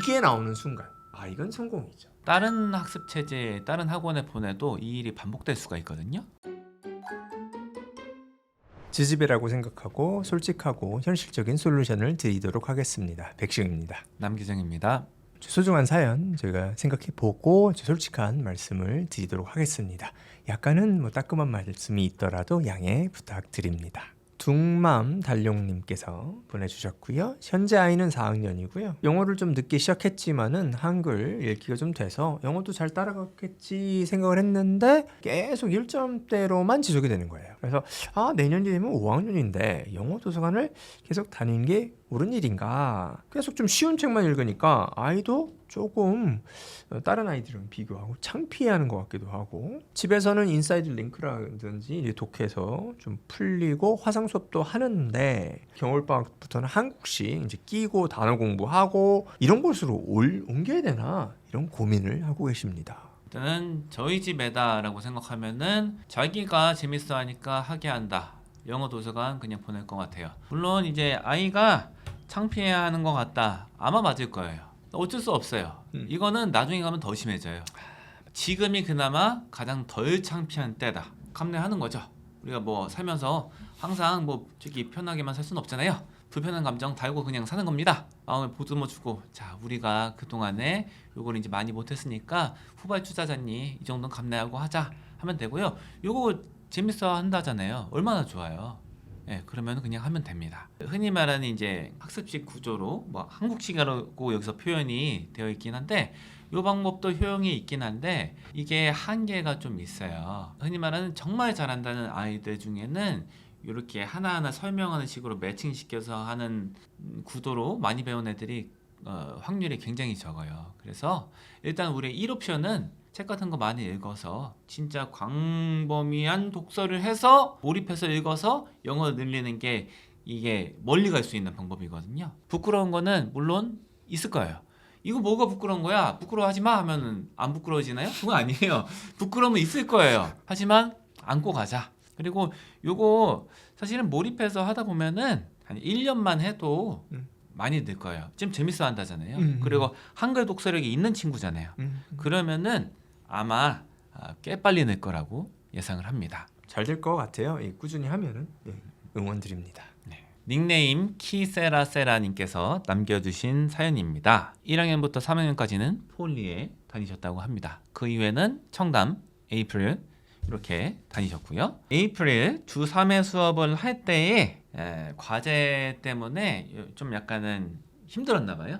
이게 나오는 순간 이건 성공이죠. 다른 학습 체제, 다른 학원에 보내도 이 일이 반복될 수가 있거든요. 지지배라고 생각하고 솔직하고 현실적인 솔루션을 드리도록 하겠습니다. 백승입니다. 남기정입니다. 소중한 사연 저희가 생각해보고 솔직한 말씀을 드리도록 하겠습니다. 약간은 따끔한 말씀이 있더라도 양해 부탁드립니다. 둥맘 달룡님께서 보내주셨고요. 현재 아이는 4학년이고요. 영어를 좀 늦게 시작했지만은 한글 읽기가 좀 돼서 영어도 잘 따라갔겠지 생각을 했는데 계속 1점대로만 지속이 되는 거예요. 그래서 내년이 되면 5학년인데 영어 도서관을 계속 다니는 게 옳은 일인가? 계속 좀 쉬운 책만 읽으니까 아이도 조금 다른 아이들이랑 비교하고 창피해하는 것 같기도 하고, 집에서는 인사이드 링크라든지 독해서 좀 풀리고 화상 수업도 하는데 겨울방학부터는 한국식 이제 끼고 단어 공부하고 이런 곳으로 옮겨야 되나 이런 고민을 하고 계십니다. 일단은 저희 집 애다라고 생각하면은 자기가 재밌어 하니까 하게 한다. 영어 도서관 그냥 보낼 것 같아요. 물론 이제 아이가 창피해하는 것 같다. 아마 맞을 거예요. 어쩔 수 없어요. 이거는 나중에 가면 더 심해져요. 지금이 그나마 가장 덜 창피한 때다. 감내하는 거죠. 우리가 살면서 항상 저기 편하게만 살 수는 없잖아요. 불편한 감정 달고 그냥 사는 겁니다. 마음을 보듬어 주고, 자, 우리가 그동안에 요걸 이제 많이 못했으니까 후발주자잖니, 이 정도는 감내하고 하자 하면 되고요. 요거 재밌어 한다잖아요. 얼마나 좋아요. 그러면 그냥 하면 됩니다. 흔히 말하는 이제 학습식 구조로 한국식이라고 여기서 표현이 되어 있긴 한데, 이 방법도 효용이 있긴 한데 이게 한계가 좀 있어요. 흔히 말하는 정말 잘한다는 아이들 중에는 이렇게 하나하나 설명하는 식으로 매칭시켜서 하는 구도로 많이 배운 애들이 확률이 굉장히 적어요. 그래서 일단 우리 1옵션은 책 같은 거 많이 읽어서 진짜 광범위한 독서를 해서 몰입해서 읽어서 영어를 늘리는 게 이게 멀리 갈 수 있는 방법이거든요. 부끄러운 거는 물론 있을 거예요. 이거 뭐가 부끄러운 거야? 부끄러워하지 마 하면은 안 부끄러워지나요? 그건 아니에요. 부끄러움은 있을 거예요. 하지만 안고 가자. 그리고 요거 사실은 몰입해서 하다 보면은 한 1년만 해도 많이 늘 거예요. 지금 재밌어 한다잖아요. 그리고 한글 독서력이 있는 친구잖아요. 그러면은 아마 꽤 빨리 늘 거라고 예상을 합니다. 잘 될 것 같아요. 꾸준히 하면은 응원드립니다. 닉네임 키세라세라님께서 남겨주신 사연입니다. 1학년부터 3학년까지는 폴리에 다니셨다고 합니다. 그 이후에는 청담, 에이프릴 이렇게 다니셨고요. 에이프릴 주 3회 수업을 할 때에 과제 때문에 좀 약간은 힘들었나 봐요.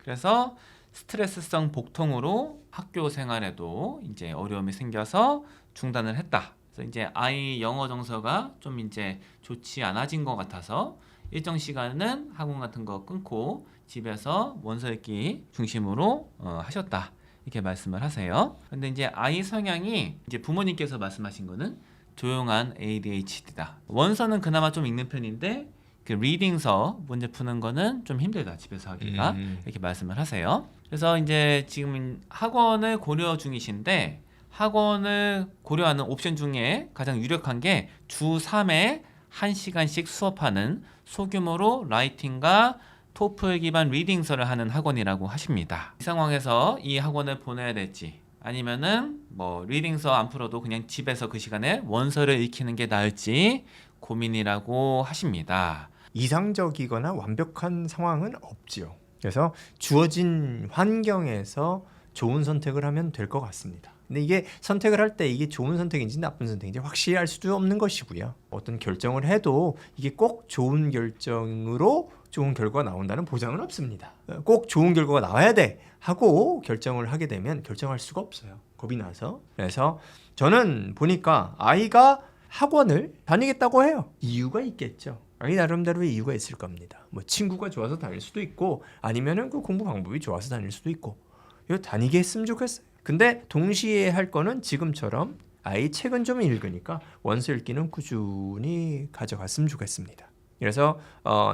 그래서 스트레스성 복통으로 학교 생활에도 이제 어려움이 생겨서 중단을 했다. 그래서 이제 아이 영어 정서가 좀 이제 좋지 않아진 것 같아서 일정 시간은 학원 같은 거 끊고 집에서 원서 읽기 중심으로 하셨다. 이렇게 말씀을 하세요. 근데 이제 아이 성향이 이제 부모님께서 말씀하신 거는 조용한 ADHD다. 원서는 그나마 좀 읽는 편인데 그 리딩서 문제 푸는 거는 좀 힘들다, 집에서 하기가. 이렇게 말씀을 하세요. 그래서 이제 지금 학원을 고려 중이신데, 학원을 고려하는 옵션 중에 가장 유력한 게 주 3회 1시간씩 수업하는 소규모로 라이팅과 토플 기반 리딩서를 하는 학원이라고 하십니다. 이 상황에서 이 학원을 보내야 될지, 아니면은 리딩서 안 풀어도 그냥 집에서 그 시간에 원서를 익히는 게 나을지 고민이라고 하십니다. 이상적이거나 완벽한 상황은 없지요. 그래서 주어진 환경에서 좋은 선택을 하면 될 것 같습니다. 근데 이게 선택을 할 때 이게 좋은 선택인지 나쁜 선택인지 확실히 알 수도 없는 것이고요. 어떤 결정을 해도 이게 꼭 좋은 결정으로 좋은 결과가 나온다는 보장은 없습니다. 꼭 좋은 결과가 나와야 돼 하고 결정을 하게 되면 결정할 수가 없어요. 겁이 나서. 그래서 저는 보니까 아이가 학원을 다니겠다고 해요. 이유가 있겠죠. 아이 나름대로의 이유가 있을 겁니다. 친구가 좋아서 다닐 수도 있고, 아니면은 그 공부 방법이 좋아서 다닐 수도 있고, 이거 다니게 했으면 좋겠어요. 근데 동시에 할 거는 지금처럼 아이 책은 좀 읽으니까 원서 읽기는 꾸준히 가져갔으면 좋겠습니다. 그래서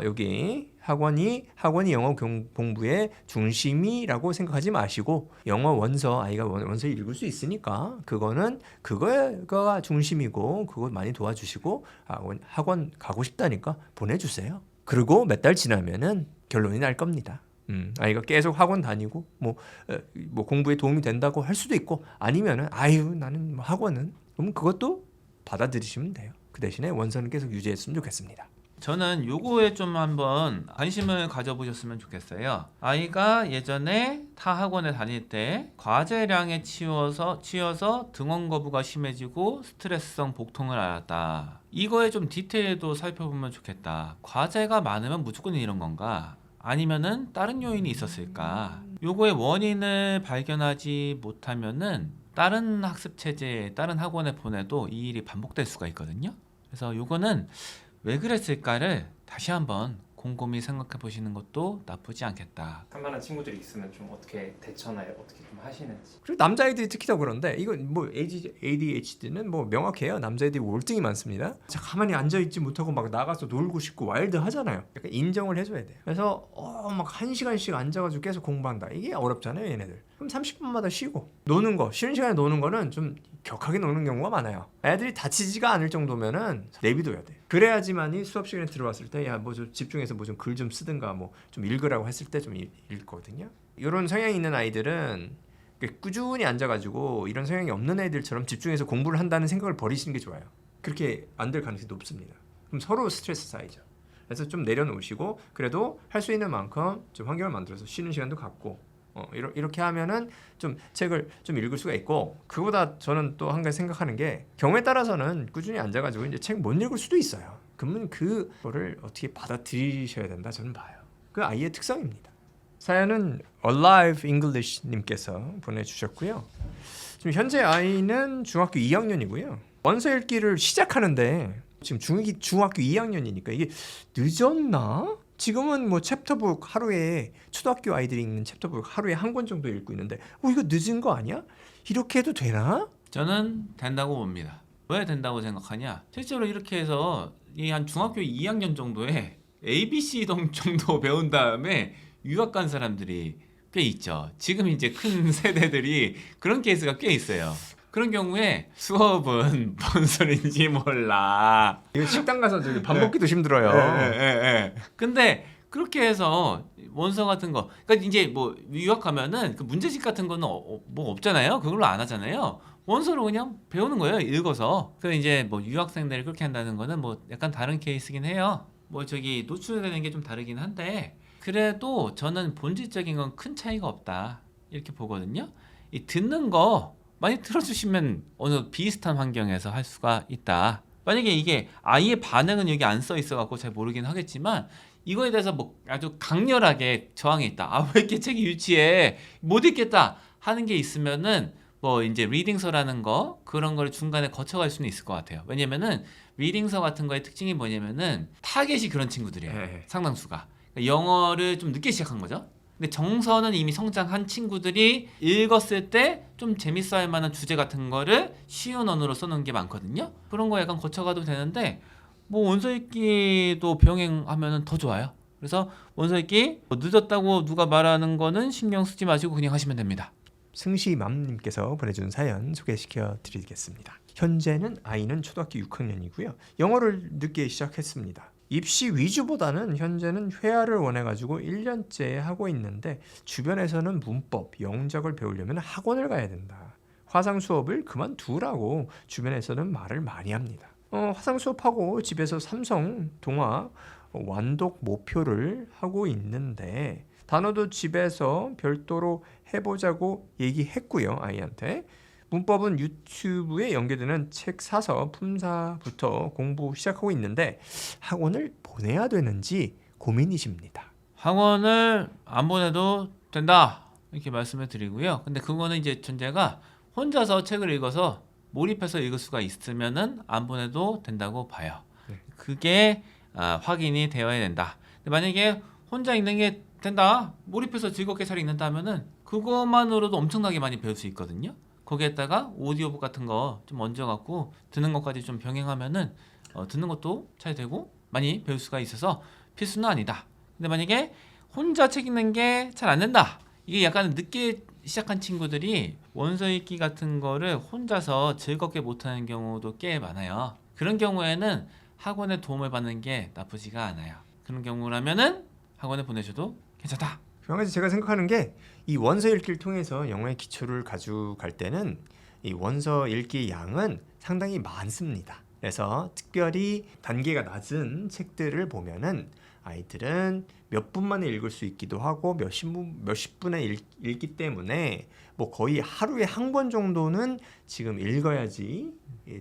여기 학원이 영어 공부의 중심이라고 생각하지 마시고, 영어 원서, 아이가 원서 읽을 수 있으니까 그거가 중심이고, 그거 많이 도와주시고, 학원 가고 싶다니까 보내주세요. 그리고 몇 달 지나면은 결론이 날 겁니다. 아이가 계속 학원 다니고 뭐 공부에 도움이 된다고 할 수도 있고 아니면은 아유 나는 뭐 학원은 그럼 그것도 받아들이시면 돼요. 그 대신에 원서는 계속 유지했으면 좋겠습니다. 저는 요거에 좀 한번 관심을 가져보셨으면 좋겠어요. 아이가 예전에 타 학원에 다닐 때 과제량에 치여서 등원 거부가 심해지고 스트레스성 복통을 앓았다. 이거에 좀 디테일도 살펴보면 좋겠다. 과제가 많으면 무조건 이런 건가? 아니면은 다른 요인이 있었을까? 요거의 원인을 발견하지 못하면은 다른 학습 체제에 다른 학원에 보내도 이 일이 반복될 수가 있거든요. 그래서 요거는 왜 그랬을까를 다시 한번 곰곰이 생각해 보시는 것도 나쁘지 않겠다. 산만한 친구들이 있으면 좀 어떻게 대처나 어떻게 좀 하시는지. 그리고 남자애들이 특히 더 그런데 이건 뭐 ADHD는 뭐 명확해요. 남자애들이 우울증이 많습니다. 자, 가만히 앉아 있지 못하고 막 나가서 놀고 싶고 와일드 하잖아요. 약간 인정을 해줘야 돼요. 그래서 막 1시간씩 앉아가지고 계속 공부한다. 이게 어렵잖아요, 얘네들. 그럼 30분마다 쉬고 노는 거, 쉬는 시간에 노는 거는 좀 격하게 노는 경우가 많아요. 애들이 다치지가 않을 정도면은 내비둬야 돼. 그래야지만이 수업 시간에 들어왔을 때 야 뭐 좀 집중해서 뭐 좀 글 좀 쓰든가 뭐 좀 읽으라고 했을 때 좀 읽거든요. 이런 성향이 있는 아이들은 꾸준히 앉아가지고 이런 성향이 없는 애들처럼 집중해서 공부를 한다는 생각을 버리시는 게 좋아요. 그렇게 안 될 가능성이 높습니다. 그럼 서로 스트레스 쌓이죠. 그래서 좀 내려놓으시고 그래도 할 수 있는 만큼 좀 환경을 만들어서 쉬는 시간도 갖고 이렇게 하면은 좀 책을 좀 읽을 수가 있고 그보다 저는 또 한 가지 생각하는 게 경우에 따라서는 꾸준히 앉아가지고 이제 책 못 읽을 수도 있어요. 그러면 그거를 어떻게 받아들이셔야 된다 저는 봐요. 그 아이의 특성입니다. 사연은 Alive English 님께서 보내주셨고요. 지금 현재 아이는 중학교 2학년이고요. 원서 읽기를 시작하는데 지금 중학교 2학년이니까 이게 늦었나? 지금은 뭐 챕터북 하루에 초등학교 아이들이 읽는 챕터북 하루에 한 권 정도 읽고 있는데 이거 늦은 거 아니야? 이렇게 해도 되나? 저는 된다고 봅니다. 왜 된다고 생각하냐? 실제로 이렇게 해서 이 한 중학교 2학년 정도에 ABC 정도 배운 다음에 유학 간 사람들이 꽤 있죠. 지금 이제 큰 세대들이 그런 케이스가 꽤 있어요. 그런 경우에 수업은 뭔 소린지 몰라. 이거 식당 가서 저기 밥 먹기도 힘들어요. 근데 그렇게 해서 원서 같은 거, 그러니까 이제 뭐 유학하면은 그 문제집 같은 거는 뭐 없잖아요. 그걸로 안 하잖아요. 원서로 그냥 배우는 거예요. 읽어서. 그 이제 뭐 유학생들이 그렇게 한다는 거는 뭐 약간 다른 케이스긴 해요. 뭐 저기 노출되는 게 좀 다르긴 한데 그래도 저는 본질적인 건 큰 차이가 없다 이렇게 보거든요. 이 듣는 거 많이 들어주시면 어느 비슷한 환경에서 할 수가 있다. 만약에 이게 아이의 반응은 여기 안 써 있어갖고 잘 모르긴 하겠지만 이거에 대해서 뭐 아주 강렬하게 저항이 있다. 아, 왜 이렇게 책이 유치해? 못 읽겠다 하는 게 있으면은 뭐 이제 리딩서라는 거 그런 거를 중간에 거쳐갈 수는 있을 것 같아요. 왜냐면은 리딩서 같은 거의 특징이 뭐냐면은 타겟이 그런 친구들이에요. 네. 상당수가. 그러니까 영어를 좀 늦게 시작한 거죠. 근데 정서는 이미 성장한 친구들이 읽었을 때 좀 재밌어 할 만한 주제 같은 거를 쉬운 언어로 써놓은 게 많거든요. 그런 거 약간 거쳐가도 되는데 뭐 원서 읽기도 병행하면 더 좋아요. 그래서 원서 읽기 뭐 늦었다고 누가 말하는 거는 신경 쓰지 마시고 그냥 하시면 됩니다. 승시맘님께서 보내준 사연 소개시켜 드리겠습니다. 현재는 아이는 초등학교 6학년이고요. 영어를 늦게 시작했습니다. 입시 위주보다는 현재는 회화를 원해가지고 1년째 하고 있는데 주변에서는 문법, 영작을 배우려면 학원을 가야 된다. 화상 수업을 그만두라고 주변에서는 말을 많이 합니다. 화상 수업하고 집에서 삼성, 동화, 완독 목표를 하고 있는데 단어도 집에서 별도로 해보자고 얘기했고요. 아이한테. 문법은 유튜브에 연계되는 책 사서 품사부터 공부 시작하고 있는데 학원을 보내야 되는지 고민이십니다. 학원을 안 보내도 된다 이렇게 말씀을 드리고요. 근데 그거는 이제 전제가 혼자서 책을 읽어서 몰입해서 읽을 수가 있으면은 안 보내도 된다고 봐요. 네. 그게 확인이 되어야 된다. 근데 만약에 혼자 읽는 게 된다, 몰입해서 즐겁게 잘 읽는다면은 그것만으로도 엄청나게 많이 배울 수 있거든요. 거기에다가 오디오북 같은 거 좀 얹어갖고 듣는 것까지 좀 병행하면은 듣는 것도 잘 되고 많이 배울 수가 있어서 필수는 아니다. 근데 만약에 혼자 책 읽는 게 잘 안 된다. 이게 약간 늦게 시작한 친구들이 원서 읽기 같은 거를 혼자서 즐겁게 못하는 경우도 꽤 많아요. 그런 경우에는 학원의 도움을 받는 게 나쁘지가 않아요. 그런 경우라면은 학원에 보내셔도 괜찮다. 한 가지 제가 생각하는 게 이 원서 읽기를 통해서 영어의 기초를 가져갈 때는 이 원서 읽기 양은 상당히 많습니다. 그래서 특별히 단계가 낮은 책들을 보면은 아이들은 몇 분 만에 읽을 수 있기도 하고 몇십 분에 읽기 때문에 뭐 거의 하루에 한 권 정도는 지금 읽어야지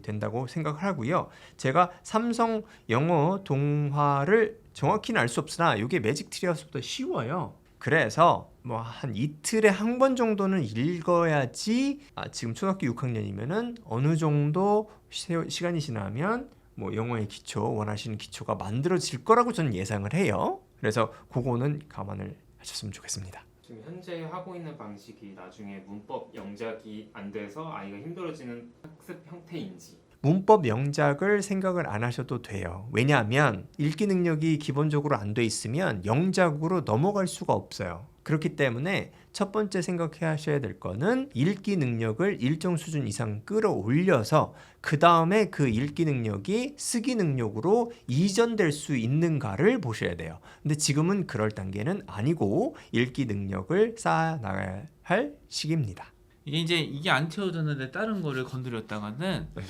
된다고 생각을 하고요. 제가 삼성 영어 동화를 정확히는 알 수 없으나 이게 매직 트리하우스보다 쉬워요. 그래서 뭐 한 이틀에 한 권 정도는 읽어야지 지금 초등학교 6학년이면은 어느 정도 시간이 지나면 뭐 영어의 기초, 원하시는 기초가 만들어질 거라고 저는 예상을 해요. 그래서 그거는 감안을 하셨으면 좋겠습니다. 지금 현재 하고 있는 방식이 나중에 문법 영작이 안 돼서 아이가 힘들어지는 학습 형태인지. 문법 영작을 생각을 안 하셔도 돼요. 왜냐하면 읽기 능력이 기본적으로 안 돼 있으면 영작으로 넘어갈 수가 없어요. 그렇기 때문에 첫 번째 생각해 하셔야 될 거는 읽기 능력을 일정 수준 이상 끌어올려서 그 다음에 그 읽기 능력이 쓰기 능력으로 이전될 수 있는가를 보셔야 돼요. 근데 지금은 그럴 단계는 아니고 읽기 능력을 쌓아 나가야 할 시기입니다. 이게 안 채워졌는데 다른 거를 건드렸다가는 네.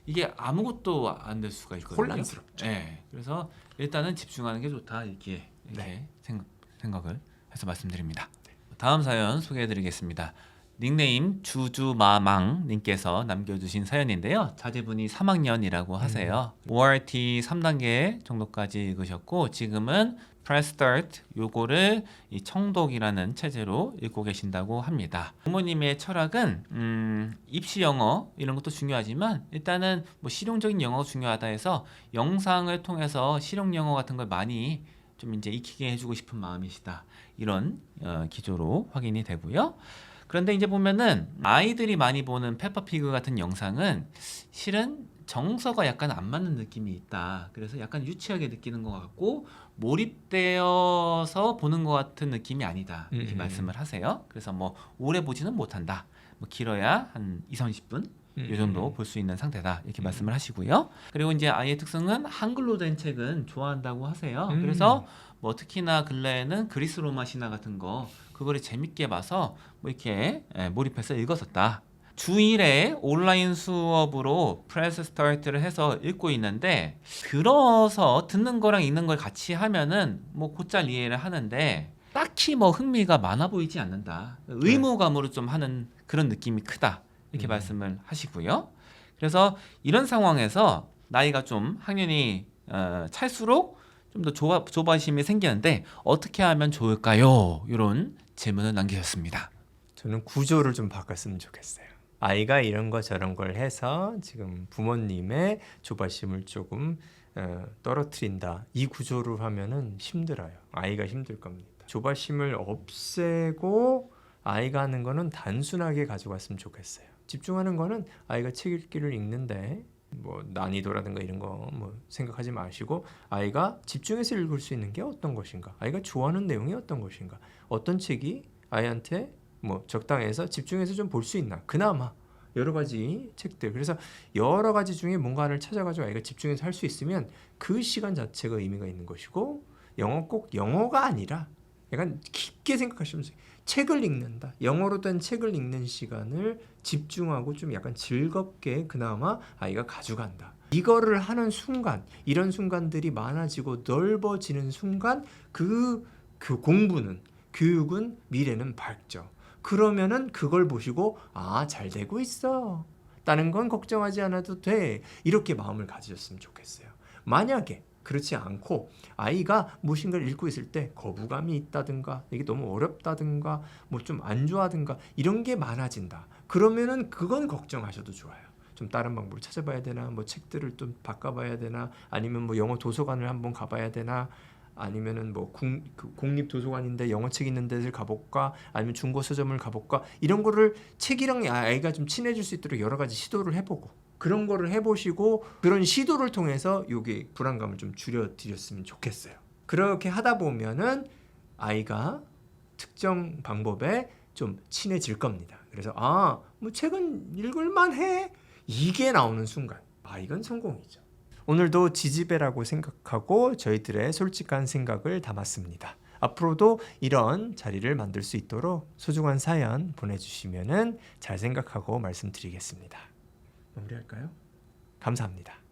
이게 아무것도 안 될 수가 있거든요. 혼란스럽죠. 네. 그래서 일단은 집중하는 게 좋다 이렇게 생각을 해서 말씀드립니다. 다음 사연 소개해드리겠습니다. 닉네임 주주마망님께서 남겨주신 사연인데요. 자제분이 3학년이라고 하세요. ORT 3단계 정도까지 읽으셨고 지금은 Press Start 요거를 이 청독이라는 체제로 읽고 계신다고 합니다. 부모님의 철학은 입시 영어 이런 것도 중요하지만 일단은 뭐 실용적인 영어가 중요하다 해서 영상을 통해서 실용 영어 같은 걸 많이 좀 이제 익히게 해주고 싶은 마음이시다. 이런 기조로 확인이 되고요. 그런데 이제 보면은 아이들이 많이 보는 페퍼피그 같은 영상은 실은 정서가 약간 안 맞는 느낌이 있다. 그래서 약간 유치하게 느끼는 것 같고 몰입되어서 보는 것 같은 느낌이 아니다. 이렇게 말씀을 하세요. 그래서 뭐 오래 보지는 못한다. 뭐 길어야 한 20-30분 이 정도 볼 수 있는 상태다. 이렇게 말씀을 하시고요. 그리고 이제 아이의 특성은 한글로 된 책은 좋아한다고 하세요. 그래서 뭐 특히나 근래에는 그리스 로마 신화 같은 거 그거를 재밌게 봐서 뭐 이렇게 몰입해서 읽었었다. 주일에 온라인 수업으로 프레스 스타트를 해서 읽고 있는데 들어서 듣는 거랑 읽는 걸 같이 하면은 뭐 곧잘 이해를 하는데 딱히 뭐 흥미가 많아 보이지 않는다. 의무감으로 좀 하는 그런 느낌이 크다. 이렇게 말씀을 하시고요. 그래서 이런 상황에서 나이가 좀 학년이 찰수록 좀 더 조바심이 생기는데 어떻게 하면 좋을까요? 이런 질문을 남기셨습니다. 저는 구조를 좀 바꿨으면 좋겠어요. 아이가 이런 거 저런 걸 해서 지금 부모님의 조바심을 조금 떨어뜨린다. 이 구조로 하면은 힘들어요. 아이가 힘들 겁니다. 조바심을 없애고 아이가 하는 거는 단순하게 가져갔으면 좋겠어요. 집중하는 거는 아이가 책 읽기를 읽는데 뭐 난이도라든가 이런 거 뭐 생각하지 마시고 아이가 집중해서 읽을 수 있는 게 어떤 것인가, 아이가 좋아하는 내용이 어떤 것인가, 어떤 책이 아이한테 뭐 적당해서 집중해서 좀 볼 수 있나, 그나마 여러 가지 책들. 그래서 여러 가지 중에 뭔가를 찾아가지고 아이가 집중해서 할 수 있으면 그 시간 자체가 의미가 있는 것이고, 영어 꼭 영어가 아니라 약간 깊게 생각하시면 책을 읽는다, 영어로 된 책을 읽는 시간을 집중하고 좀 약간 즐겁게 그나마 아이가 가져간다. 이거를 하는 순간, 이런 순간들이 많아지고 넓어지는 순간 그 공부는, 교육은, 미래는 밝죠. 그러면은 그걸 보시고 잘 되고 있어, 다른 건 걱정하지 않아도 돼, 이렇게 마음을 가지셨으면 좋겠어요. 만약에 그렇지 않고 아이가 무엇인가를 읽고 있을 때 거부감이 있다든가 이게 너무 어렵다든가 뭐 좀 안 좋아하든가 이런 게 많아진다, 그러면은 그건 걱정하셔도 좋아요. 좀 다른 방법을 찾아봐야 되나, 뭐 책들을 좀 바꿔봐야 되나, 아니면 뭐 영어 도서관을 한번 가봐야 되나, 아니면은 뭐 공립도서관인데 영어책 있는 데를 가볼까, 아니면 중고 서점을 가볼까, 이런 거를 책이랑 아이가 좀 친해질 수 있도록 여러 가지 시도를 해보고, 그런 거를 해보시고 그런 시도를 통해서 여기 불안감을 좀 줄여드렸으면 좋겠어요. 그렇게 하다 보면은 아이가 특정 방법에 좀 친해질 겁니다. 그래서 뭐 책은 읽을만해, 이게 나오는 순간 이건 성공이죠. 오늘도 지지배라고 생각하고 저희들의 솔직한 생각을 담았습니다. 앞으로도 이런 자리를 만들 수 있도록 소중한 사연 보내주시면은 잘 생각하고 말씀드리겠습니다. 마무리할까요? 감사합니다.